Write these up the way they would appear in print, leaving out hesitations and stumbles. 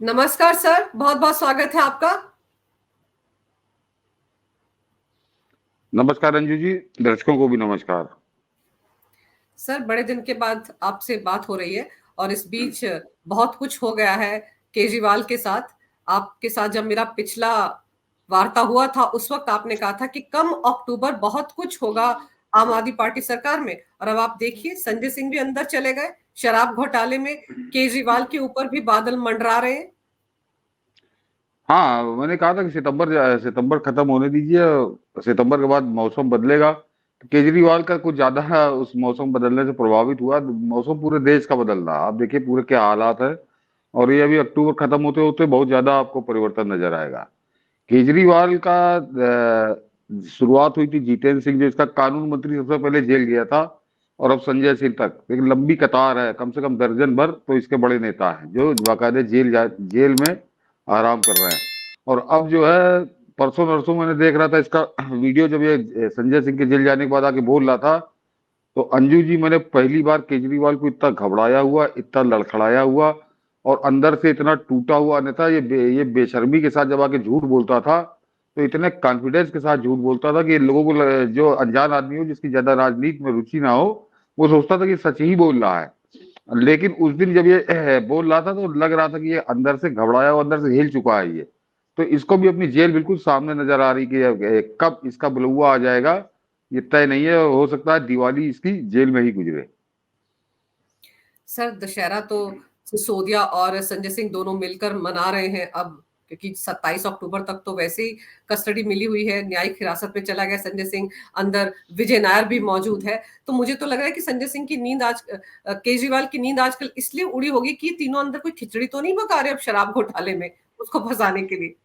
नमस्कार सर, बहुत बहुत स्वागत है आपका। नमस्कार अंजू जी, दर्शकों को भी नमस्कार। सर, बड़े दिन के बाद आपसे बात हो रही है और इस बीच बहुत कुछ हो गया है केजरीवाल के साथ। आपके साथ जब मेरा पिछला वार्ता हुआ था उस वक्त आपने कहा था कि कम अक्टूबर बहुत कुछ होगा आम आदमी पार्टी सरकार में, और अब आप देखिए संजय सिंह भी अंदर चले गए शराब घोटाले में। केजरीवाल के ऊपर भी बादल मंडरा रहे हैं। हाँ, मैंने कहा था कि सितंबर खत्म होने दीजिए। सितंबर के बाद मौसम बदलेगा। तो केजरीवाल का कुछ ज्यादा उस मौसम बदलने से प्रभावित हुआ। मौसम पूरे देश का बदल रहा, आप देखिए पूरे क्या हालात है। और ये अभी अक्टूबर खत्म होते होते बहुत ज्यादा आपको परिवर्तन नजर आएगा। केजरीवाल का शुरुआत हुई थी जितेंद्र सिंह, जो इसका कानून मंत्री सबसे पहले जेल गया था। और अब संजय सिंह तक एक लंबी कतार है, कम से कम दर्जन भर तो इसके बड़े नेता हैं जो बाकायदे जेल में आराम कर रहे हैं। और अब जो है, परसों नरसों मैंने देख रहा था इसका वीडियो, जब ये संजय सिंह के जेल जाने के बाद आके बोल रहा था, तो अंजू जी मैंने पहली बार केजरीवाल को इतना घबराया हुआ, इतना लड़खड़ाया हुआ और अंदर से इतना टूटा हुआ नहीं था। ये बेशर्मी के साथ जब आके झूठ बोलता था, तो इतने कॉन्फिडेंस के साथ झूठ बोलता था कि लोगों को जो अनजान आदमी हो, जिसकी ज्यादा राजनीति में रुचि ना हो, वो सोचता था कि सच ही बोल रहा है। लेकिन उस दिन जब ये बोल रहा था, तो लग रहा था कि ये अंदर से घबराया हुआ, अंदर से हिल चुका है ये। तो इसको भी अपनी जेल बिल्कुल सामने नजर आ रही कि कब इसका बुलवा आ जाएगा ये तय नहीं है। हो सकता है दिवाली इसकी जेल में ही गुजरे। सर, दशहरा तो सिसोदिया और संजय सिंह दोनों मिलकर मना रहे हैं अब, क्योंकि 27 अक्टूबर तक तो वैसे ही कस्टडी मिली हुई है, न्यायिक हिरासत में चला गया संजय सिंह। अंदर विजय नायर भी मौजूद है। तो मुझे तो लग रहा है कि संजय सिंह की नींद आज केजरीवाल की नींद आजकल इसलिए उड़ी होगी कि तीनों अंदर कोई खिचड़ी तो नहीं पका रहे अब शराब घोटाले में उसको फंसाने के लिए।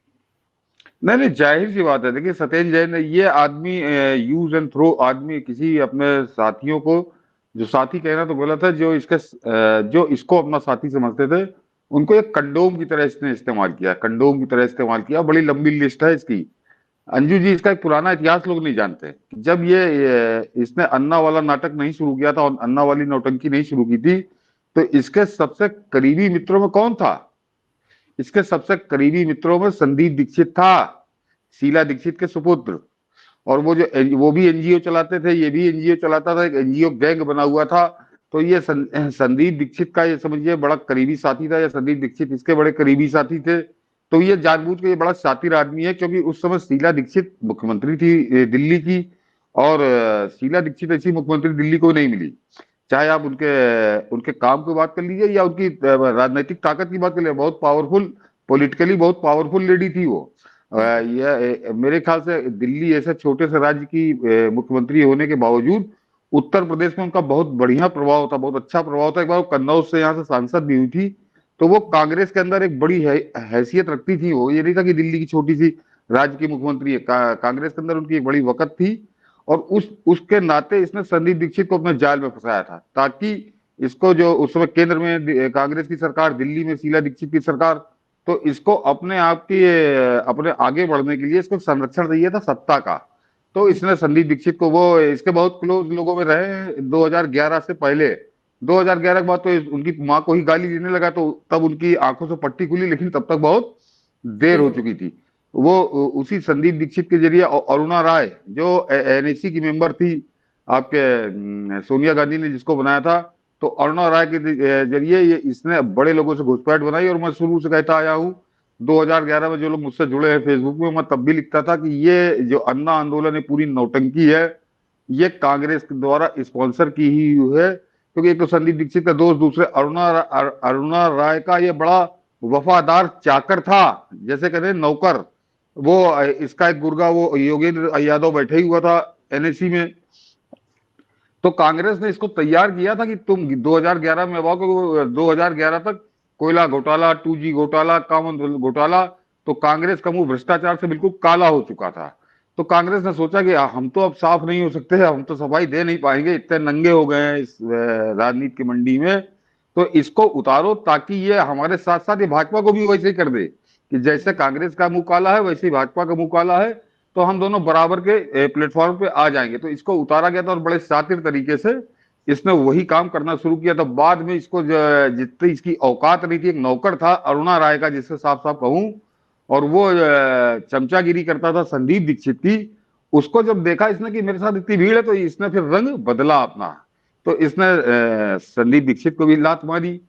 नहीं नहीं, जाहिर सी बात है। देखिए सत्येंद्र जैन ये आदमी यूज एंड थ्रो आदमी, किसी अपने साथियों को, जो साथी कहना तो गलत है, जो इसको अपना साथी समझते थे, उनको एक कंडोम की तरह इसने इस्तेमाल किया, कंडोम की तरह इस्तेमाल किया। बड़ी लंबी लिस्ट है इसकी। अंजू जी, इसका एक पुराना इतिहास लोग नहीं जानते। जब इसने अन्ना वाला नाटक नहीं शुरू किया था और अन्ना वाली नौटंकी नहीं शुरू की थी, तो इसके सबसे करीबी मित्रों में कौन था? इसके सबसे करीबी मित्रों में संदीप दीक्षित था, शीला दीक्षित के सुपुत्र। और वो भी एनजीओ चलाते थे, ये भी एनजीओ चलाता था, एक एनजीओ गैंग बना हुआ था। तो ये संदीप दीक्षित का, ये समझिए, बड़ा करीबी साथी था, या संदीप दीक्षित इसके बड़े करीबी साथी थे। तो ये जानबूझ के, ये बड़ा शातिर आदमी है, क्योंकि उस समय शीला दीक्षित मुख्यमंत्री थी दिल्ली की। और शीला दीक्षित ऐसी मुख्यमंत्री दिल्ली को नहीं मिली। चाहे आप उनके उनके काम की बात कर लीजिए या उनकी राजनीतिक ताकत की बात कर लीजिए, बहुत पावरफुल, पॉलिटिकली बहुत पावरफुल लेडी थी वो। मेरे ख्याल से दिल्ली ऐसे छोटे से राज्य की मुख्यमंत्री होने के बावजूद उत्तर प्रदेश में उनका बहुत बढ़िया प्रभाव था, बहुत अच्छा प्रभाव था। एक बार वो कन्नौज से यहाँ से सांसद भी हुई थी। तो वो कांग्रेस के अंदर एक बड़ी हैसियत रखती थी। वो ये नहीं था कि दिल्ली की छोटी सी राज्य की मुख्यमंत्री है। कांग्रेस के अंदर उनकी एक बड़ी वकत थी। और उसके नाते इसने संदीप दीक्षित को अपने जाल में फंसाया था, ताकि इसको, जो उस समय केंद्र में कांग्रेस की सरकार, दिल्ली में शीला दीक्षित की सरकार, तो इसको अपने आप की, अपने आगे बढ़ने के लिए इसको संरक्षण चाहिए था सत्ता का। तो इसने संदीप दीक्षित को, वो इसके बहुत क्लोज लोगों में रहे 2011 से पहले। 2011 के बाद तो उनकी माँ को ही गाली देने लगा, तो तब उनकी आंखों से पट्टी खुली, लेकिन तब तक बहुत देर हो चुकी थी। वो उसी संदीप दीक्षित के जरिए अरुणा राय, जो एनएसी की मेंबर थी, आपके सोनिया गांधी ने जिसको बनाया था, तो अरुणा राय के जरिए ये इसने बड़े लोगों से घुसपैठ बनाई। और मैं शुरू से कहता आया हूँ, 2011 में जो लोग मुझसे जुड़े हैं फेसबुक में, मैं तब भी लिखता था कि ये जो अन्ना आंदोलन है, पूरी नौटंकी है, ये कांग्रेस के द्वारा स्पॉन्सर की ही हुई है। क्योंकि एक तो संदीप दीक्षित का दोस्त, दूसरे अरुणा राय का ये बड़ा वफादार चाकर था, जैसे कहते हैं नौकर। वो इसका एक गुर्गा, वो योगेंद्र यादव बैठे ही हुआ था एनएसी में। तो कांग्रेस ने इसको तैयार किया था कि तुम 2011 में अब आओ। 2011 तक कोयला घोटाला, 2G घोटाला, कामन घोटाला, तो कांग्रेस का मुंह भ्रष्टाचार से बिल्कुल काला हो चुका था। तो कांग्रेस ने सोचा कि हम तो अब साफ नहीं हो सकते, हम तो सफाई दे नहीं पाएंगे, इतने नंगे हो गए हैं इस राजनीति की मंडी में। तो इसको उतारो, ताकि ये हमारे साथ साथ ये भाजपा को भी वैसे ही कर दे कि जैसे कांग्रेस का मुंह काला है, वैसे ही भाजपा का मुंह काला है। तो हम दोनों बराबर के प्लेटफॉर्म पे आ जाएंगे। तो इसको उतारा गया था और बड़े शातिर तरीके से इसने वही काम करना शुरू किया था। बाद में इसको जितनी इसकी औकात नहीं थी, एक नौकर था अरुणा राय का, जिससे साफ साफ कहूं, और वो चमचागिरी करता था संदीप दीक्षित की। उसको जब देखा इसने कि मेरे साथ इतनी भीड़ है, तो इसने फिर रंग बदला अपना। तो इसने संदीप दीक्षित को भी लात मारी,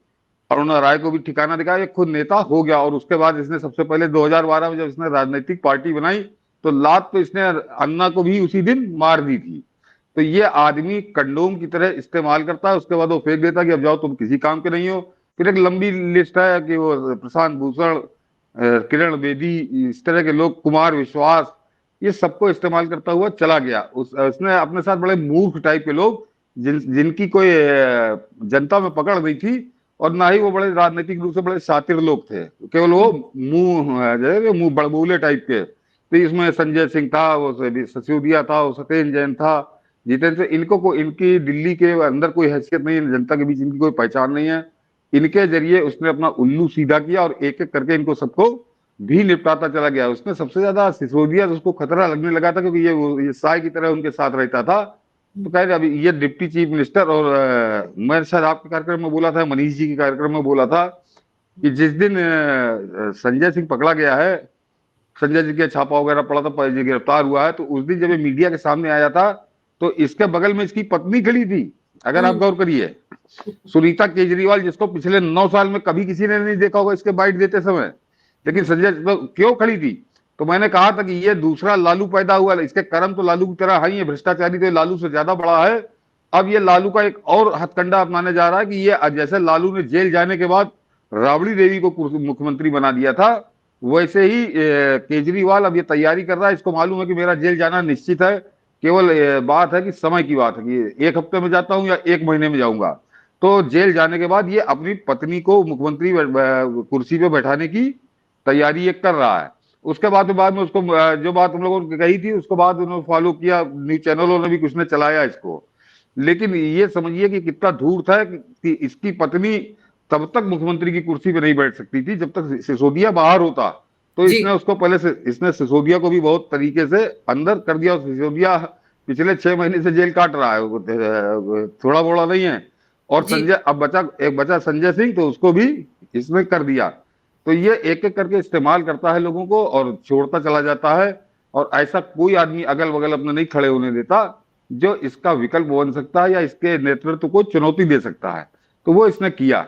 अरुणा राय को भी ठिकाना दिखाया, ये खुद नेता हो गया। और उसके बाद इसने सबसे पहले 2012 में जब इसने राजनीतिक पार्टी बनाई, तो लात तो इसने अन्ना को भी उसी दिन मार दी थी। तो ये आदमी कंडोम की तरह इस्तेमाल करता है, उसके बाद वो फेंक देता है कि अब जाओ तुम किसी काम के नहीं हो। फिर एक लंबी लिस्ट है कि वो प्रशांत भूषण, किरण बेदी, इस तरह के लोग, कुमार विश्वास, ये सबको इस्तेमाल करता हुआ चला गया। उसने अपने साथ बड़े मूर्ख टाइप के लोग, जिनकी कोई जनता में पकड़ नहीं थी, और ना ही वो बड़े राजनीतिक रूप से बड़े शातिर लोग थे, केवल वो मुंह बड़बूले टाइप के। तो इसमें संजय सिंह था, वो सिसोदिया था, वो सत्येंद्र जैन था, जितेंद्र, इनकी दिल्ली के अंदर कोई हैसियत नहीं है, जनता के बीच इनकी कोई पहचान नहीं है। इनके जरिए उसने अपना उल्लू सीधा किया और एक एक करके इनको सबको भी निपटाता चला गया। उसने सबसे ज्यादा सिसोदिया, उसको खतरा लगने लगा था, क्योंकि ये साय की तरह उनके साथ रहता था। तो कह रहे अभी ये डिप्टी चीफ मिनिस्टर, और मैं शायद आपके कार्यक्रम में बोला था, मनीष जी के कार्यक्रम में बोला था, कि जिस दिन संजय सिंह पकड़ा गया है, संजय जी के छापा वगैरह पड़ा था, गिरफ्तार हुआ है, तो उस दिन जब ये मीडिया के सामने आया था, तो इसके बगल में इसकी पत्नी खड़ी थी। अगर आप गौर करिए, सुनीता केजरीवाल, जिसको पिछले 9 साल में कभी किसी ने नहीं देखा होगा इसके बाइट देते समय, लेकिन संजय तो क्यों खड़ी थी? तो मैंने कहा था कि ये दूसरा लालू पैदा हुआ, इसके कर्म तो लालू की तरह है, ये भ्रष्टाचारी तो लालू से ज्यादा बड़ा है। अब ये लालू का एक और हथकंडा अपनाने जा रहा है, कि ये जैसे लालू ने जेल जाने के बाद राबड़ी देवी को मुख्यमंत्री बना दिया था, वैसे ही केजरीवाल अब ये तैयारी कर रहा है। इसको मालूम है कि मेरा जेल जाना निश्चित है, केवल बात है कि समय की बात है, कि 1 हफ्ते में जाता हूं या 1 महीने में जाऊंगा। तो जेल जाने के बाद ये अपनी पत्नी को मुख्यमंत्री कुर्सी पे बैठाने की तैयारी ये कर रहा है। उसके बाद में उसको जो बात हम लोगों ने कही थी, उसके बाद उन्होंने फॉलो किया, न्यूज चैनलों ने भी कुछ ने चलाया इसको। लेकिन ये समझिए कि कितना धूर्त है कि इसकी पत्नी तब तक मुख्यमंत्री की कुर्सी पे नहीं बैठ सकती थी जब तक सिसोदिया बाहर होता। तो इसने उसको पहले से, इसने सिसोदिया को भी बहुत तरीके से अंदर कर दिया। सिसोदिया पिछले 6 महीने से जेल काट रहा है, थोड़ा बोड़ा नहीं है। और संजय, अब बचा संजय सिंह, तो उसको भी इसने कर दिया। तो ये एक एक करके इस्तेमाल करता है लोगों को और छोड़ता चला जाता है। और ऐसा कोई आदमी अगल बगल अपने नहीं खड़े होने देता जो इसका विकल्प बन सकता है या इसके नेतृत्व को चुनौती दे सकता है। तो वो इसने किया।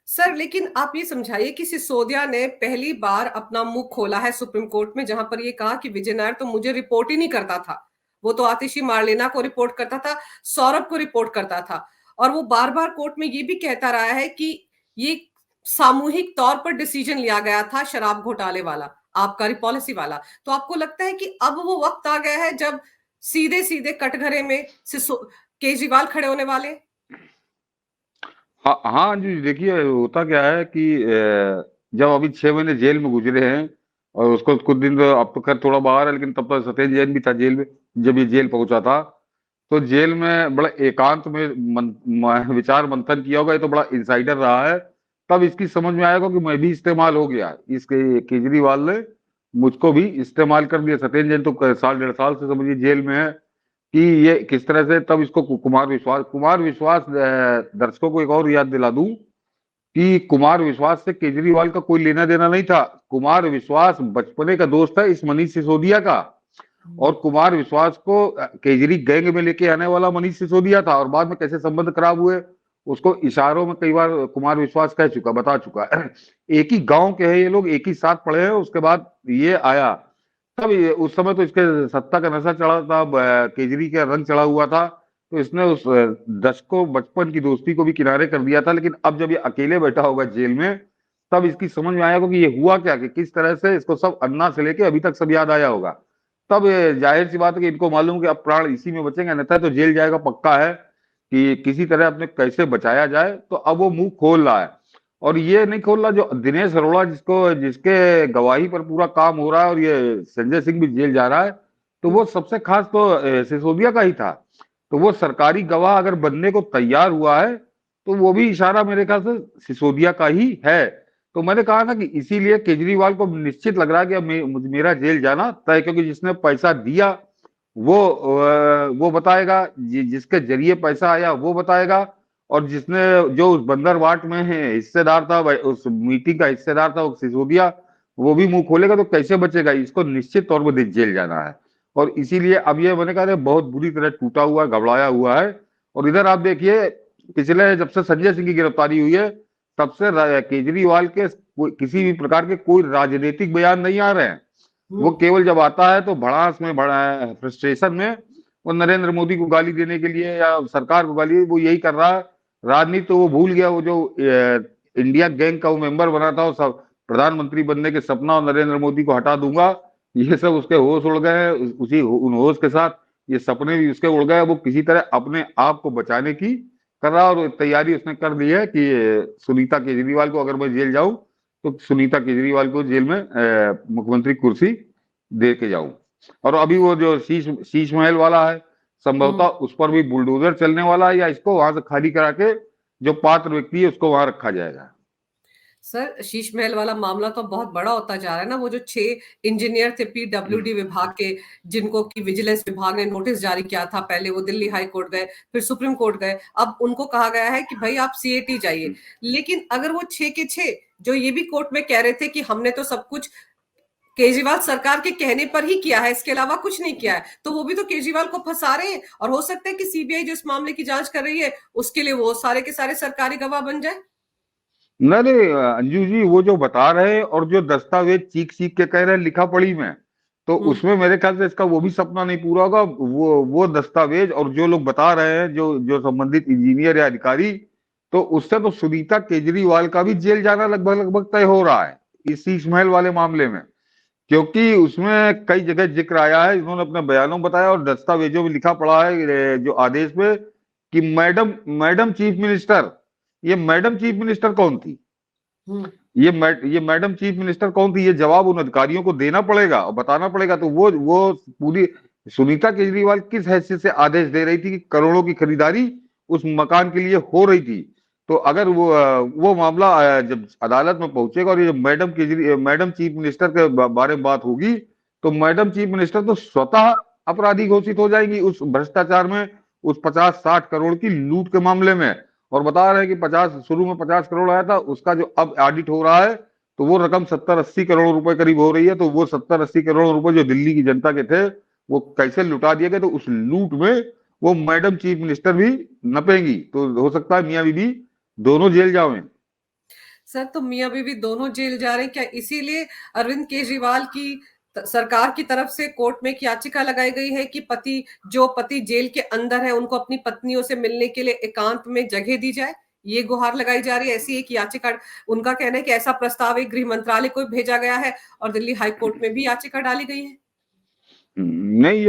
सर, लेकिन आप ये समझाइए कि सिसोदिया ने पहली बार अपना मुंह खोला है सुप्रीम कोर्ट में, जहां पर ये कहा कि विजय नायर तो मुझे रिपोर्ट ही नहीं करता था, वो तो आतिशी मार्लेना को रिपोर्ट करता था, सौरभ को रिपोर्ट करता था। और वो बार बार कोर्ट में ये भी कहता रहा है कि ये सामूहिक तौर पर डिसीजन लिया गया था शराब घोटाले वाला, आबकारी पॉलिसी वाला। तो आपको लगता है कि अब वो वक्त आ गया है जब सीधे सीधे कटघरे में केजरीवाल खड़े होने वाले? हाँ हाँ जी, देखिए होता क्या है कि जब अभी 6 महीने जेल में गुजरे हैं, और उसको कुछ दिन तो, अब तो खैर थोड़ा बाहर है, लेकिन तब तक सत्येंद्र जैन भी था जेल में जब ये जेल पहुंचा था। तो जेल में बड़ा एकांत में विचार मंथन किया होगा, ये तो बड़ा इंसाइडर रहा है। तब इसकी समझ में आएगा कि मैं भी इस्तेमाल हो गया, इसके केजरीवाल ने मुझको भी इस्तेमाल कर दिया। सत्येंद्र जैन तो साल 1.5 साल से समझिए जेल में है, कि ये किस तरह से। तब इसको कुमार विश्वास दर्शकों को एक और याद दिला दूं कि कुमार विश्वास से केजरीवाल का कोई लेना देना नहीं था। कुमार विश्वास बचपने का दोस्त है इस मनीष सिसोदिया का, और कुमार विश्वास को केजरी गैंग में लेके आने वाला मनीष सिसोदिया था। और बाद में कैसे संबंध खराब हुए उसको इशारों में कई बार कुमार विश्वास बता चुका है। एक ही गांव के हैं ये लोग, एक ही साथ पढ़े हैं। उसके बाद ये आया, तब उस समय तो इसके सत्ता का नशा चढ़ा था, केजरी का रंग चढ़ा हुआ था। तो इसने उस दशकों बचपन की दोस्ती को भी किनारे कर दिया था। लेकिन अब जब ये अकेले बैठा होगा जेल में, तब इसकी समझ में आएगा कि ये हुआ क्या, कि किस तरह से इसको सब अन्ना से लेके अभी तक सब याद आया होगा। तब जाहिर सी बात है कि इनको मालूम कि अब प्राण इसी में बचेंगे, अन्यथा तो जेल जाएगा पक्का है, कि किसी तरह अपने कैसे बचाया जाए। तो अब वो मुंह खोल रहा है, और ये नहीं खोल रहा जो दिनेश अरोड़ा, जिसके गवाही पर पूरा काम हो रहा है, और ये संजय सिंह भी जेल जा रहा है। तो वो सबसे खास तो सिसोदिया का ही था। तो वो सरकारी गवाह अगर बनने को तैयार हुआ है, तो वो भी इशारा मेरे ख्याल से सिसोदिया का ही है। तो मैंने कहा ना कि इसीलिए केजरीवाल को निश्चित लग रहा है कि अब मेरा जेल जाना तय, क्योंकि जिसने पैसा दिया वो बताएगा, जिसके जरिए पैसा आया वो बताएगा, और जिसने जो उस बंदरवाट में है हिस्सेदार था, उस मीटिंग का हिस्सेदार था, वो सिसोदिया, वो भी मुंह खोलेगा तो कैसे बचेगा? इसको निश्चित तौर पर जेल जाना है। और इसीलिए अब ये मैंने कहा बहुत बुरी तरह टूटा हुआ, घबराया हुआ है। और इधर आप देखिए, पिछले जब से संजय सिंह की गिरफ्तारी हुई है, तब से केजरीवाल के किसी भी प्रकार के कोई राजनीतिक बयान नहीं आ रहे हैं। वो केवल जब आता है तो भड़ास में, बड़ा फ्रस्ट्रेशन में, वो नरेंद्र मोदी को गाली देने के लिए या सरकार को गाली, वो यही कर रहा है। राजनीति तो वो भूल गया, वो जो इंडिया गैंग का वो मेंबर बना था, वो सब प्रधानमंत्री बनने के सपना, और नरेंद्र मोदी को हटा दूंगा, ये सब उसके होश उड़ गए। उसी उन होश के साथ ये सपने भी उसके उड़ गए। वो किसी तरह अपने आप को बचाने की कर रहा है, और तैयारी उसने कर ली है कि सुनीता केजरीवाल को, अगर मैं जेल जाऊं तो सुनीता केजरीवाल को जेल में मुख्यमंत्री कुर्सी दे के जाऊं। और अभी वो जो शीश महल वाला है, संभवतः उस पर भी बुलडोजर चलने वाला है, या इसको वहां से खाली करा के जो पात्र व्यक्ति है उसको वहां रखा जाएगा। सर, शीश महल वाला मामला तो बहुत बड़ा होता जा रहा है ना। वो जो 6 इंजीनियर थे पीडब्ल्यूडी विभाग के, जिनको की विजिलेंस विभाग ने नोटिस जारी किया था, पहले वो दिल्ली हाई कोर्ट गए, फिर सुप्रीम कोर्ट गए, अब उनको कहा गया है कि भाई आप सीएटी जाइए। लेकिन अगर वो 6 के 6 जो ये भी कोर्ट में कह रहे थे कि हमने तो सब कुछ केजरीवाल सरकार के कहने पर ही किया है, इसके अलावा कुछ नहीं किया है, तो वो भी तो केजरीवाल को फंसा रहे हैं। और हो सकता है कि सीबीआई जो इस मामले की जांच कर रही है, उसके लिए वो सारे के सारे सरकारी गवाह बन जाए। नहीं नहीं, अंजू जी, वो जो बता रहे हैं और जो दस्तावेज चीख चीख के कह रहे हैं लिखा पढ़ी में, तो उसमें मेरे ख्याल से इसका वो भी सपना नहीं पूरा होगा। वो दस्तावेज और जो लोग बता रहे हैं, जो जो संबंधित इंजीनियर या अधिकारी, तो उससे तो सुनीता केजरीवाल का भी जेल जाना लगभग लगभग तय हो रहा है इस शीश महल वाले मामले में। क्योंकि उसमें कई जगह जिक्र आया है, इन्होंने अपने बयानों में बताया और दस्तावेजों में लिखा पड़ा है जो आदेश में, कि मैडम मैडम चीफ मिनिस्टर, ये मैडम चीफ मिनिस्टर कौन थी? ये मैडम चीफ मिनिस्टर कौन थी? ये जवाब उन अधिकारियों को देना पड़ेगा और बताना पड़ेगा। तो वो पूरी सुनीता केजरीवाल किस हैसियत से आदेश दे रही थी कि करोड़ों की खरीदारी उस मकान के लिए हो रही थी? तो अगर वो मामला जब अदालत में पहुंचेगा और ये मैडम चीफ मिनिस्टर के बारे में बात होगी, तो मैडम चीफ मिनिस्टर तो स्वतः अपराधी घोषित हो जाएंगी उस भ्रष्टाचार में, उस 50-60 करोड़ की लूट के मामले में। और बता रहे हैं कि 50, शुरू में 50 करोड़ आया था, उसका जो अब ऑडिट हो रहा है तो वो रकम 70-80 करोड़ रुपए करीब हो रही है। तो वो 70-80 करोड़ रुपए जो दिल्ली की जनता के थे, वो कैसे लुटा दिए गए, तो उस लूट में वो मैडम चीफ मिनिस्टर भी नपेंगी। तो हो सकता है मियां बीबी दोनों जेल जाओ। सर, तो मियां बीवी दोनों जेल जा रहे हैं क्या? इसीलिए अरविंद केजरीवाल की सरकार की तरफ से कोर्ट में एक याचिका लगाई गई है कि जो पति जेल के अंदर है, उनको अपनी पत्नियों से मिलने के लिए एकांत में जगह दी जाए, ये गुहार लगाई जा रही है। ऐसी एक याचिका, उनका कहना है कि ऐसा प्रस्ताव एक गृह मंत्रालय को भेजा गया है और दिल्ली हाई कोर्ट में भी याचिका डाली गई है। नहीं,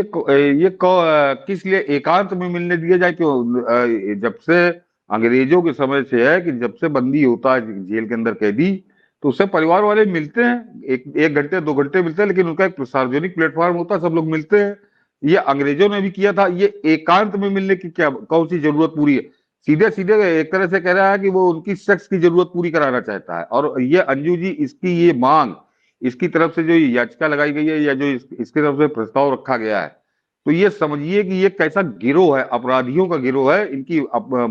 किस लिए एकांत में मिलने दिया जाए? क्यों? जब से अंग्रेजों के समय से है कि जब से बंदी होता है जेल के अंदर कैदी, तो उससे परिवार वाले मिलते हैं, एक घंटे 2 घंटे मिलते हैं, लेकिन उनका एक सार्वजनिक प्लेटफॉर्म होता है, सब लोग मिलते हैं। ये अंग्रेजों ने भी किया था। ये एकांत में मिलने की क्या कौन सी जरूरत पूरी है? सीधे सीधे एक तरह से कह रहा है कि वो उनकी सेक्स की जरूरत पूरी कराना चाहता है। और ये अंजू जी, इसकी ये मांग, इसकी तरफ से जो याचिका लगाई गई है या जो इसकी तरफ से प्रस्ताव रखा गया है, तो ये समझिए कि ये कैसा गिरोह है, अपराधियों का गिरोह है। इनकी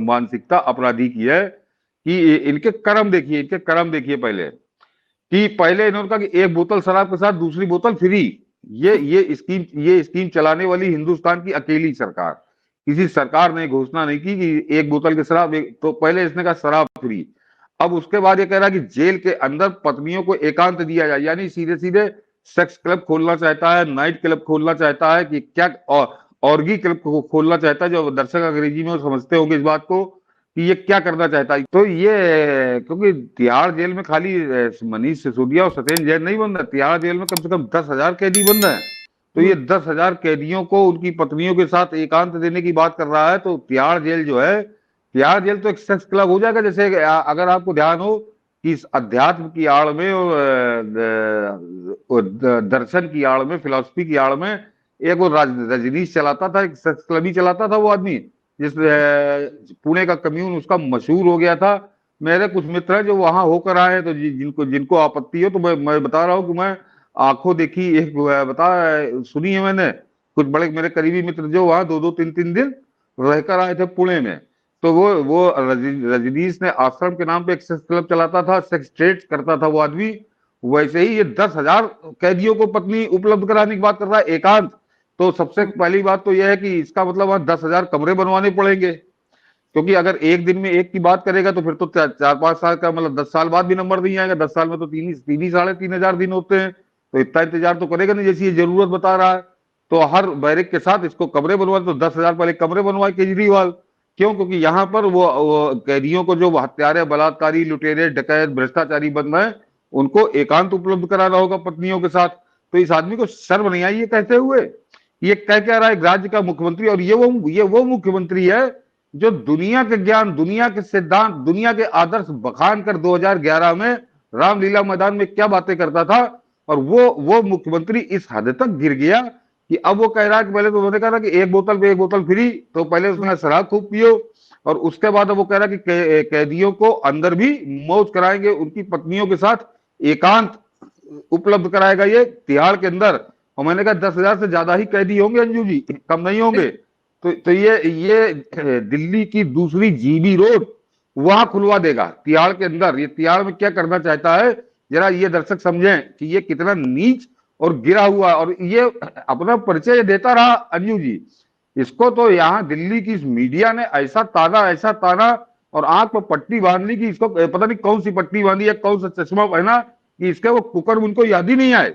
मानसिकता अपराधी की है कि इनके कर्म देखिए, इनके कर्म देखिए। पहले इन्होंने कहा कि एक बोतल शराब के साथ दूसरी बोतल फ्री। ये स्कीम चलाने वाली हिंदुस्तान की अकेली सरकार, किसी सरकार ने घोषणा नहीं की कि एक बोतल की शराब, तो पहले इसने कहा शराब फ्री। अब उसके बाद ये कह रहा है कि जेल के अंदर पत्नियों को एकांत दिया जाए, यानी सीधे सीधे सेक्स क्लब खोलना चाहता है, नाइट क्लब खोलना चाहता है, कि क्या ऑर्गी क्लब को खोलना चाहता है। जो दर्शक अंग्रेजी में समझते होंगे इस बात को कि ये क्या करना चाहता है। तो ये, क्योंकि तिहाड़ जेल में खाली मनीष सिसोदिया और सत्येंद्र जैन नहीं बंद है, तिहाड़ जेल में कम से कम 10,000 कैदी बंद है। तो ये 10,000 कैदियों को उनकी पत्नियों के साथ एकांत देने की बात कर रहा है। तो तिहाड़ जेल जो है, तिहाड़ जेल तो एक सेक्स क्लब हो जाएगा। जैसे अगर आपको ध्यान हो कि इस अध्यात्म की आड़ में और दर्शन की आड़ में, फिलॉसफी की आड़ में एक वो रजनीश चलाता था, एक सेक्स क्लब ही चलाता था वो आदमी, जिस पुणे का कम्यून उसका मशहूर हो गया था। मेरे कुछ मित्र हैं जो वहां होकर आए हैं, तो जिनको जिनको आपत्ति हो, तो मैं बता रहा हूँ कि मैं आंखों देखी एक बता सुनी है मैंने कुछ बड़े मेरे करीबी मित्र जो वहां 2-2 3-3 दिन रहकर आए थे पुणे में। तो वो रजनीश ने आश्रम के नाम पे एक सेक्स क्लब चलाता था, सेक्स ट्रेड करता था वो आदमी। वैसे ही ये 10,000 कैदियों को पत्नी उपलब्ध कराने की बात कर रहा है, एकांत। तो सबसे पहली बात तो यह है कि इसका मतलब वहां 10,000 कमरे बनवाने पड़ेंगे, क्योंकि अगर एक दिन में एक की बात करेगा तो फिर तो 4-5 साल का, मतलब 10 साल बाद भी नंबर नहीं आएगा। 10 साल में तो 3 ही 3,500 दिन होते हैं, तो इतना इंतजार तो करेगा नहीं जैसी ये जरूरत बता रहा है। तो हर बैरक के साथ इसको कमरे बनवाए, तो 10,000 पहले कमरे बनवाए केजरीवाल। क्यों? क्योंकि यहाँ पर वो कैदियों को जो हत्यारे, बलात्कारी, लुटेरे, डकैत, भ्रष्टाचारी बन रहे हैं, उनको एकांत उपलब्ध कराना होगा पत्नियों के साथ। तो इस आदमी को शर्म नहीं आई ये कहते हुए? ये कह क्या रहा है, एक राज्य का मुख्यमंत्री, और ये वो मुख्यमंत्री है जो दुनिया के ज्ञान, दुनिया के सिद्धांत, दुनिया के आदर्श बखान कर 2011 में रामलीला मैदान में क्या बातें करता था। और वो मुख्यमंत्री इस हद तक गिर गया कि अब वो कह रहा है कि पहले तो उन्होंने कहा था कि एक बोतल पे एक बोतल फ्री, तो पहले उसने शराब खूब पियो, और उसके बाद अब वो कह रहा है कि कैदियों को अंदर भी मौज कराएंगे, उनकी पत्नियों के साथ एकांत उपलब्ध कराएगा ये तिहाड़ के अंदर। और मैंने कहा 10,000 से ज्यादा ही कैदी होंगे अंजू जी, कम नहीं होंगे। तो ये दिल्ली की दूसरी जीबी रोड वहां खुलवा देगा तिहाड़ के अंदर। ये तिहाड़ में क्या करना चाहता है, जरा ये दर्शक समझें कि ये कितना नीच और गिरा हुआ, और ये अपना परिचय देता रहा अंजू जी। इसको तो यहाँ दिल्ली की मीडिया ने ऐसा ताना और आंख पर पट्टी बांध ली कि इसको पता नहीं कौन सी पट्टी बांधी है, कौन सा चश्मा पहना कि इसके वो कुकर उनको याद ही नहीं आए।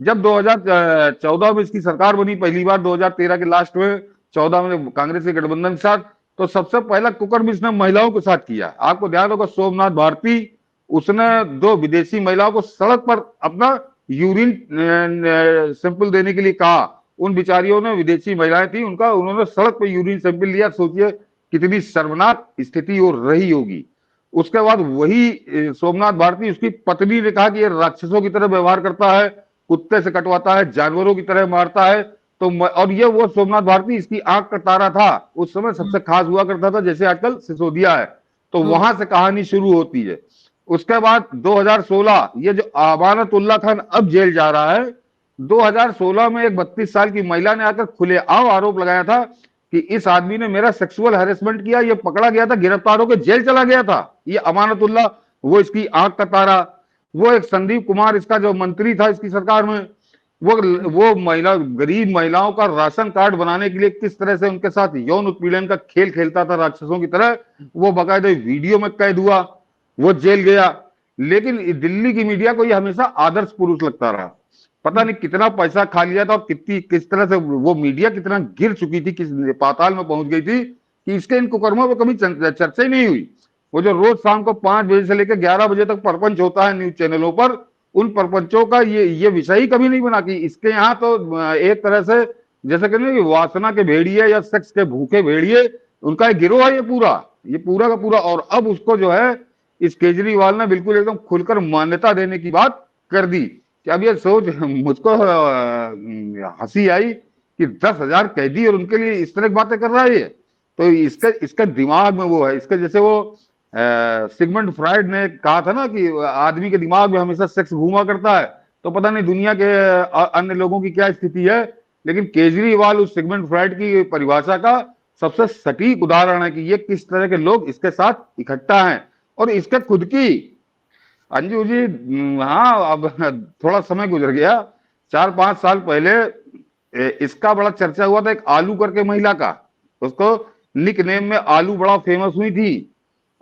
जब 2014 में इसकी सरकार बनी पहली बार, 2013 के लास्ट में, 14 में कांग्रेस के गठबंधन के साथ, तो सबसे पहला कुकर भी इसने महिलाओं के साथ किया। आपको ध्यान होगा सोमनाथ भारती, उसने 2 विदेशी महिलाओं को सड़क पर अपना यूरिन सैंपल देने के लिए कहा। उन बिचारियों ने, विदेशी महिलाएं थी, उन्होंने सड़क पर यूरिन सैंपल लिया। सोचिए कितनी शर्मनाक स्थिति हो रही होगी। उसके बाद वही सोमनाथ भारती, उसकी पत्नी ने कहा कि ये राक्षसों की तरह व्यवहार करता है, कुत्ते से कटवाता है, जानवरों की तरह मारता है। तो और ये वो सोमनाथ भारती इसकी आंख का तारा था उस समय, सबसे खास हुआ करता था, जैसे आजकल सिसोदिया है। तो वहां से कहानी शुरू होती है। उसके बाद 2016, ये जो अमानतुल्लाह खान अब जेल जा रहा है, 2016 में एक 32 साल की महिला ने आकर खुलेआम आरोप लगाया था कि इस आदमी ने मेरा सेक्सुअल हैरेसमेंट किया। ये पकड़ा गया था, गिरफ्तार होकर जेल चला गया था। ये अमानतुल्लाह, वो इसकी आंख का तारा। वो एक संदीप कुमार, इसका जो मंत्री था इसकी सरकार में, वो गरीब महिलाओं का राशन कार्ड बनाने के लिए किस तरह से उनके साथ यौन उत्पीड़न का खेल खेलता था राक्षसों की तरह, वो बाकायदे वीडियो में कैद हुआ, वो जेल गया। लेकिन दिल्ली की मीडिया को ये हमेशा आदर्श पुरुष लगता रहा। पता नहीं कितना पैसा खा लिया था और किस तरह से वो मीडिया कितना गिर चुकी थी, किस पाताल में पहुंच गई थी कि इसके इन कुकर्मों पर कभी चर्चा ही नहीं हुई। वो जो रोज शाम को 5 बजे से लेकर 11 बजे तक प्रपंच होता है न्यूज चैनलों पर, उन प्रपंचों का ये विषय ही कभी नहीं बना कि इसके यहाँ तो एक तरह से जैसे कहते हैं वासना के भेड़िए या सेक्स के भूखे भेड़िए, उनका एक गिरोह है ये पूरा का पूरा। और अब उसको जो है इस केजरीवाल ने बिल्कुल एकदम खुलकर मान्यता देने की बात कर दी कि अब ये सोच, मुझको हंसी आई कि 10,000 कैदी और उनके लिए इस तरह की बातें कर रहा है ये। तो इसका दिमाग में वो है, इसका जैसे वो सिगमंड फ्राइड ने कहा था ना कि आदमी के दिमाग में हमेशा सेक्स घूमा करता है। तो पता नहीं दुनिया के अन्य लोगों की क्या स्थिति है, लेकिन केजरीवाल उस सिगमंड फ्राइड की परिभाषा का सबसे सटीक उदाहरण है कि ये किस तरह के लोग इसके साथ इकट्ठा हैं। और इसके खुद की, अंजू जी, हाँ, अब थोड़ा समय गुजर गया, 4-5 साल पहले इसका बड़ा चर्चा हुआ था एक आलू करके महिला का। उसको निक नेम में आलू बड़ा फेमस हुई थी,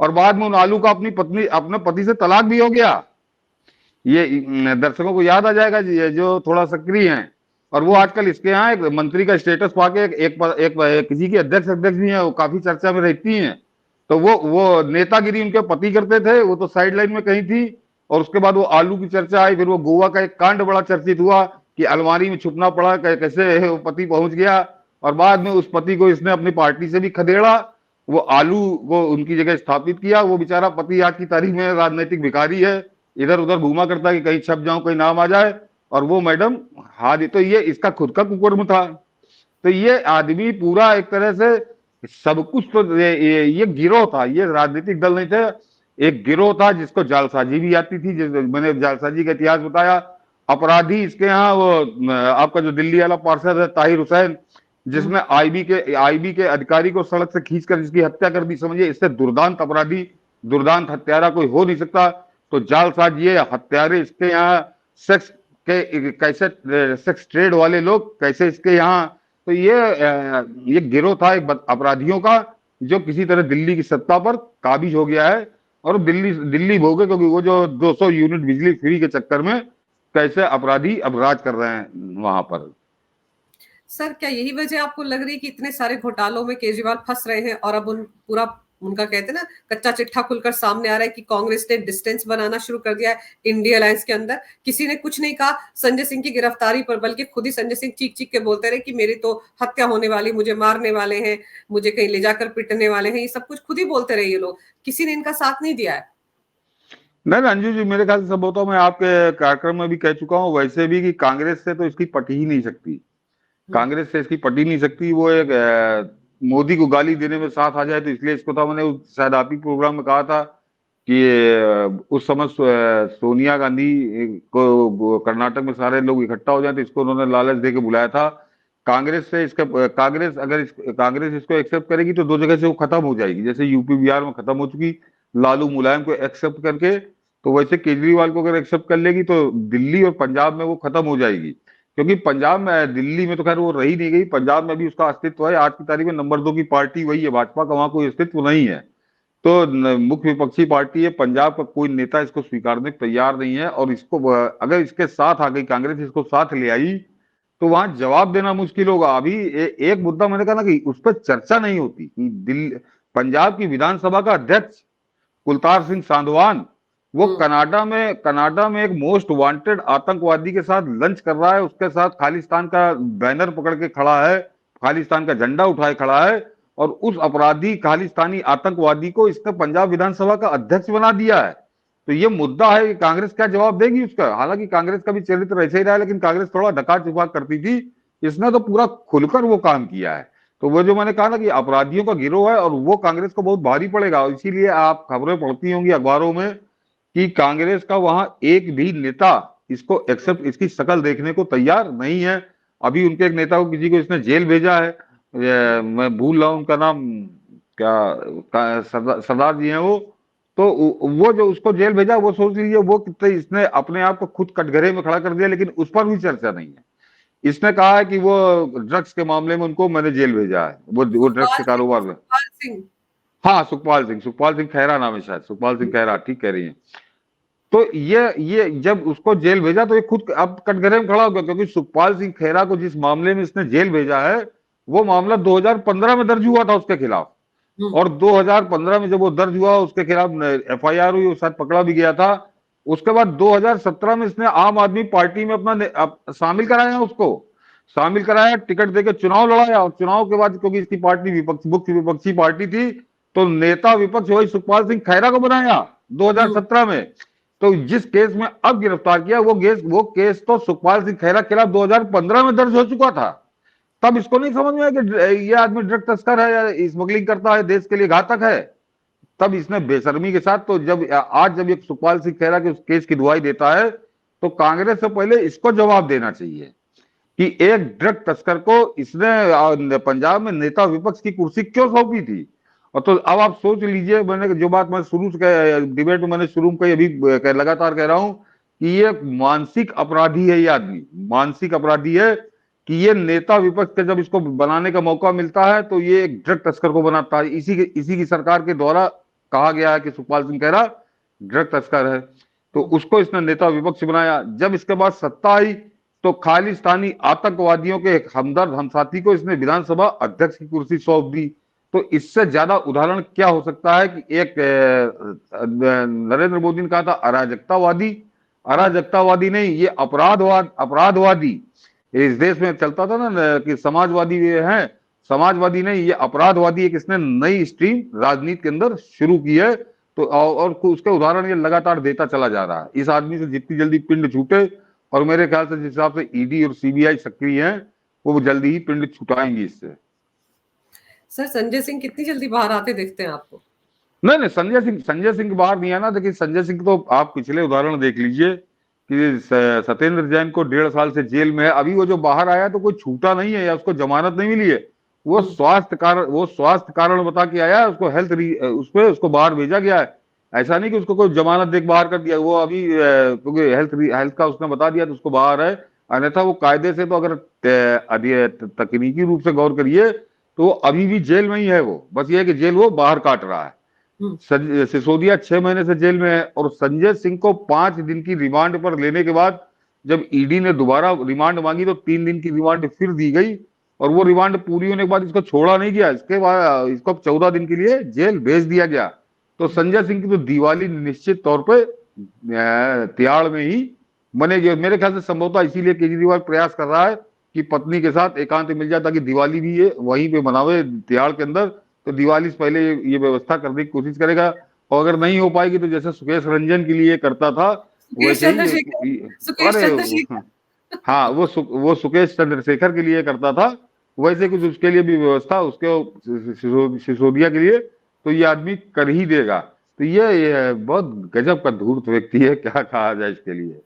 और बाद में उन आलू का अपने पति से तलाक भी हो गया। ये दर्शकों को याद आ जाएगा जो थोड़ा सक्रिय हैं। और वो आजकल इसके यहाँ एक मंत्री का स्टेटस पाके एक किसी की अध्यक्ष भी है, वो काफी चर्चा में रहती हैं। तो वो नेतागिरी उनके पति करते थे, वो तो साइड लाइन में कहीं थी। और उसके बाद वो आलू की चर्चा आई, फिर वो गोवा का एक कांड बड़ा चर्चित हुआ कि अलमारी में छुपना पड़ा, कैसे वो पति पहुंच गया। और बाद में उस पति को इसने अपनी पार्टी से भी खदेड़ा, वो आलू को उनकी जगह स्थापित किया। वो बेचारा पति आज की तारीख में राजनीतिक भिखारी है, इधर उधर घूमा करता है कि कहीं छप जाऊं, कहीं नाम आ जाए। और वो मैडम हाथ, तो ये इसका खुद का कुकर्म था। तो ये आदमी पूरा एक तरह से सब कुछ, तो ये गिरोह था, ये राजनीतिक दल नहीं थे, एक गिरोह था जिसको जालसाजी भी आती थी। मैंने जालसाजी का इतिहास बताया। अपराधी इसके यहाँ वो आपका जो दिल्ली वाला पार्षद है ताहिर हुसैन, जिसने आईबी के अधिकारी को सड़क से खींचकर जिसकी हत्या कर दी, समझिए इससे दुर्दांत अपराधी, दुर्दांत हत्यारा कोई हो नहीं सकता। तो जालसाज ये हत्यारे इसके यहाँ, सेक्स के कैसे सेक्स ट्रेड वाले लोग कैसे इसके यहाँ, तो ये गिरोह था एक अपराधियों का, जो किसी तरह दिल्ली की सत्ता पर काबिज हो गया है। और दिल्ली दिल्ली भोगे, क्योंकि वो जो 200 यूनिट बिजली फ्री के चक्कर में कैसे अपराधी अब राज कर रहे हैं वहां पर। सर क्या यही वजह आपको लग रही है कि इतने सारे घोटालों में केजरीवाल फंस रहे हैं, और अब पूरा उनका कहते हैं ना कच्चा चिट्ठा खुलकर सामने आ रहा है कि कांग्रेस ने डिस्टेंस बनाना शुरू कर दिया है इंडिया अलायंस के अंदर। किसी ने कुछ नहीं कहा संजय सिंह की गिरफ्तारी पर, बल्कि खुद ही संजय सिंह चीख चीख के बोलते रहे कि मेरी तो हत्या होने वाली, मुझे मारने वाले हैं, मुझे कहीं ले जाकर पिटने वाले हैं, ये सब कुछ खुद ही बोलते रहे ये लोग, किसी ने इनका साथ नहीं दिया है। नहीं अंजू जी, मेरे ख्याल से सब होता, मैं आपके कार्यक्रम में भी कह चुका हूं वैसे भी, कि कांग्रेस से तो इसकी पट ही नहीं सकती, कांग्रेस से इसकी पट ही नहीं सकती। वो एक मोदी को गाली देने में साथ आ जाए, तो इसलिए इसको था, मैंने शायद आप ही प्रोग्राम में कहा था कि उस समय सोनिया गांधी को कर्नाटक में सारे लोग इकट्ठा हो जाए, तो इसको उन्होंने लालच दे के बुलाया था। कांग्रेस से इसका कांग्रेस इसको एक्सेप्ट करेगी तो दो जगह से वो खत्म हो जाएगी, जैसे यूपी बिहार में खत्म हो चुकी लालू मुलायम को एक्सेप्ट करके, तो वैसे केजरीवाल को अगर एक्सेप्ट कर लेगी तो दिल्ली और पंजाब में वो खत्म हो जाएगी। क्योंकि पंजाब में, दिल्ली में तो खैर वो रही नहीं गई, पंजाब में भी उसका अस्तित्व है। आज की तारीख में नंबर 2 की पार्टी वही है भाजपा का, वहां कोई अस्तित्व नहीं है। तो मुख्य विपक्षी पार्टी है, पंजाब का कोई नेता इसको स्वीकारने को तैयार नहीं है। और इसको अगर इसके साथ आ गई कांग्रेस, इसको साथ ले आई, तो वहां जवाब देना मुश्किल होगा। अभी एक मुद्दा मैंने कहा ना कि उस पर चर्चा नहीं होती कि पंजाब की विधानसभा का अध्यक्ष कुलतार सिंह सांधवान, वो कनाडा में एक मोस्ट वांटेड आतंकवादी के साथ लंच कर रहा है, उसके साथ खालिस्तान का बैनर पकड़ के खड़ा है, खालिस्तान का झंडा उठाए खड़ा है, और उस अपराधी खालिस्तानी आतंकवादी को इसने पंजाब विधानसभा का अध्यक्ष बना दिया है। तो ये मुद्दा है कि कांग्रेस क्या जवाब देगी उसका। हालांकि कांग्रेस का भी चरित्र ऐसे ही रहा है, लेकिन कांग्रेस थोड़ा ढका छुपा करती थी, इसने तो पूरा खुलकर वो काम किया है। तो वो जो मैंने कहा ना कि अपराधियों का गिरोह है, और वो कांग्रेस को बहुत भारी पड़ेगा। इसीलिए आप खबरें पढ़ती होंगी अखबारों में कि कांग्रेस का वहां एक भी नेता इसको एक्सेप्ट, इसकी शक्ल देखने को तैयार नहीं है। अभी उनके एक नेता को, किसी को इसने जेल भेजा है, मैं भूल रहा हूं उनका नाम, क्या सरदार जी हैं वो, तो वो जो उसको जेल भेजा, वो सोच लीजिए वो कितने इसने अपने आप को खुद कटघरे में खड़ा कर दिया, लेकिन उस पर भी चर्चा नहीं है। इसने कहा है कि वो ड्रग्स के मामले में उनको मैंने जेल भेजा है, वो ड्रग्स के कारोबार में। हाँ, सुखपाल सिंह खैरा नाम है शायद, सुखपाल सिंह खैरा, ठीक कह रही हैं। तो ये जब उसको जेल भेजा तो ये खुद अब कटघरे में खड़ा हो गया, क्योंकि सुखपाल सिंह खैरा को जिस मामले में इसने जेल भेजा है, वो मामला 2015 में दर्ज हुआ था उसके खिलाफ। और 2015 में जब वो दर्ज हुआ, उसके खिलाफ एफआईआर हुई, शायद पकड़ा भी गया था। उसके बाद 2017 में इसने आम आदमी पार्टी में अपना शामिल कराया, उसको शामिल कराया, टिकट देकर चुनाव लड़ाया, और चुनाव के बाद क्योंकि इसकी पार्टी मुख्य विपक्षी पार्टी थी, तो नेता विपक्ष वही सुखपाल सिंह खैरा को बनाया 2017 में। तो जिस केस में अब गिरफ्तार किया, वो केस तो सुखपाल सिंह खैरा के खिलाफ 2015 में दर्ज हो चुका था। तब इसको नहीं समझ में आया कि ये आदमी ड्रग तस्कर है या स्मगलिंग करता है, देश के लिए घातक है। तब इसने बेशर्मी के साथ, तो जब ये सुखपाल सिंह खैरा के उस केस की दुहाई देता है, तो कांग्रेस से पहले इसको जवाब देना चाहिए कि एक ड्रग तस्कर को इसने पंजाब में नेता विपक्ष की कुर्सी क्यों सौंपी थी। और तो अब आप सोच लीजिए, मैंने जो बात मैं शुरू से डिबेट में मैंने शुरू में अभी लगातार कह रहा हूं कि ये मानसिक अपराधी है, ये आदमी मानसिक अपराधी है, कि ये नेता विपक्ष के जब इसको बनाने का मौका मिलता है तो ये एक ड्रग तस्कर को बनाता है। इसी की सरकार के द्वारा कहा गया है कि सुखपाल सिंह खैरा ड्रग तस्कर है, तो उसको इसने नेता विपक्ष बनाया। जब इसके बाद सत्ता आई तो खालिस्तानी आतंकवादियों के एक हमदर्द हमसाथी को इसने विधानसभा अध्यक्ष की कुर्सी सौंप दी। तो इससे ज्यादा उदाहरण क्या हो सकता है कि एक नरेंद्र मोदी ने कहा था अराजकतावादी नहीं, ये अपराधवादी इस देश में चलता था ना कि समाजवादी हैं, समाजवादी नहीं, ये अपराधवादी एक इसने नई स्ट्रीम राजनीति के अंदर शुरू की है। तो और उसके उदाहरण ये लगातार देता चला जा रहा है। इस आदमी से जितनी जल्दी पिंड छूटे, और मेरे ख्याल से जिस हिसाब से ईडी और सीबीआई सक्रिय हैं, वो जल्दी ही पिंड छुटाएंगी इससे। सर संजय सिंह कितनी जल्दी बाहर आते देखते हैं आपको? नहीं, संजय सिंह बाहर नहीं आना। देखिए, संजय सिंह तो आप पिछले उदाहरण देख लीजिए कि सत्येंद्र जैन को 1.5 साल से जेल में है। अभी वो जो बाहर आया तो कोई छूटा नहीं है या उसको जमानत नहीं मिली है, वो स्वास्थ्य कारण बता के आया है, उसको उसको बाहर भेजा गया है। ऐसा नहीं कि उसको कोई जमानत देकर बाहर कर दिया। वो अभी क्योंकि हेल्थ का उसने बता दिया तो उसको बाहर है, अन्यथा वो कायदे से तो अगर तकनीकी रूप से गौर करिए तो वो अभी भी जेल में ही है। वो बस ये है कि जेल वो बाहर काट रहा है। सिसोदिया 6 महीने से जेल में है और संजय सिंह को 5 दिन की रिमांड पर लेने के बाद जब ईडी ने दोबारा रिमांड मांगी तो 3 दिन की रिमांड फिर दी गई और वो रिमांड पूरी होने के बाद इसको छोड़ा नहीं गया। इसके बाद इसको 14 दिन के लिए जेल भेज दिया गया। तो संजय सिंह की तो दिवाली निश्चित तौर पे तिहाड़ में ही मनेगी। मेरे ख्याल से संभवतः इसीलिए केजरीवाल प्रयास कर रहा है कि पत्नी के साथ एकांत मिल जाए ताकि दिवाली भी ये वहीं पे मनावे तिहाड़ के अंदर। तो दिवाली से पहले ये व्यवस्था करने की कोशिश करेगा और अगर नहीं हो पाएगी तो जैसे सुकेश रंजन के लिए करता था सुकेश वैसे ही चंद्रशेखर, सुकेश अरे चंद्रशेखर। हाँ वो सुकेश चंद्रशेखर के लिए करता था, वैसे कुछ उसके लिए भी व्यवस्था उसके सिसोदिया के लिए तो ये आदमी कर ही देगा। तो ये बहुत गजब का धूर्त व्यक्ति है, क्या कहा जाए इसके लिए।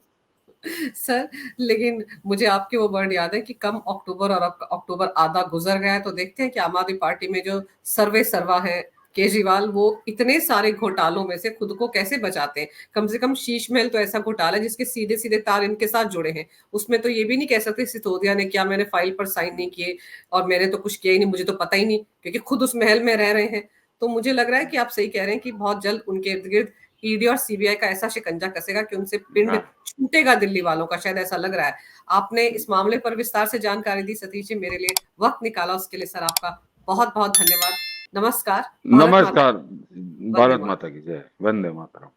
सर, लेकिन मुझे आपके वो वर्ड याद है कि कम अक्टूबर और अब अक्टूबर आधा गुजर गया है, तो देखते हैं कि आम आदमी पार्टी में जो सर्वे सर्वा है केजरीवाल, वो इतने सारे घोटालों में से खुद को कैसे बचाते हैं। कम से कम शीश महल तो ऐसा घोटाला है जिसके सीधे सीधे तार इनके साथ जुड़े हैं। उसमें तो ये भी नहीं कह सकते सिसोदिया ने किया, मैंने फाइल पर साइन नहीं किए और मैंने तो कुछ किया ही नहीं, मुझे तो पता ही नहीं, क्योंकि खुद उस महल में रह रहे हैं। तो मुझे लग रहा है कि आप सही कह रहे हैं कि बहुत जल्द उनके इर्द गिर्द ईडी और सीबीआई का ऐसा शिकंजा कसेगा कि उनसे पिंड हाँ छूटेगा दिल्ली वालों का, शायद ऐसा लग रहा है। आपने इस मामले पर विस्तार से जानकारी दी सतीश जी, मेरे लिए वक्त निकाला, उसके लिए सर आपका बहुत बहुत धन्यवाद। नमस्कार। भारत माता, नमस्कार। वंदे भारत मातरम। माता की जय, वंदे मातरम।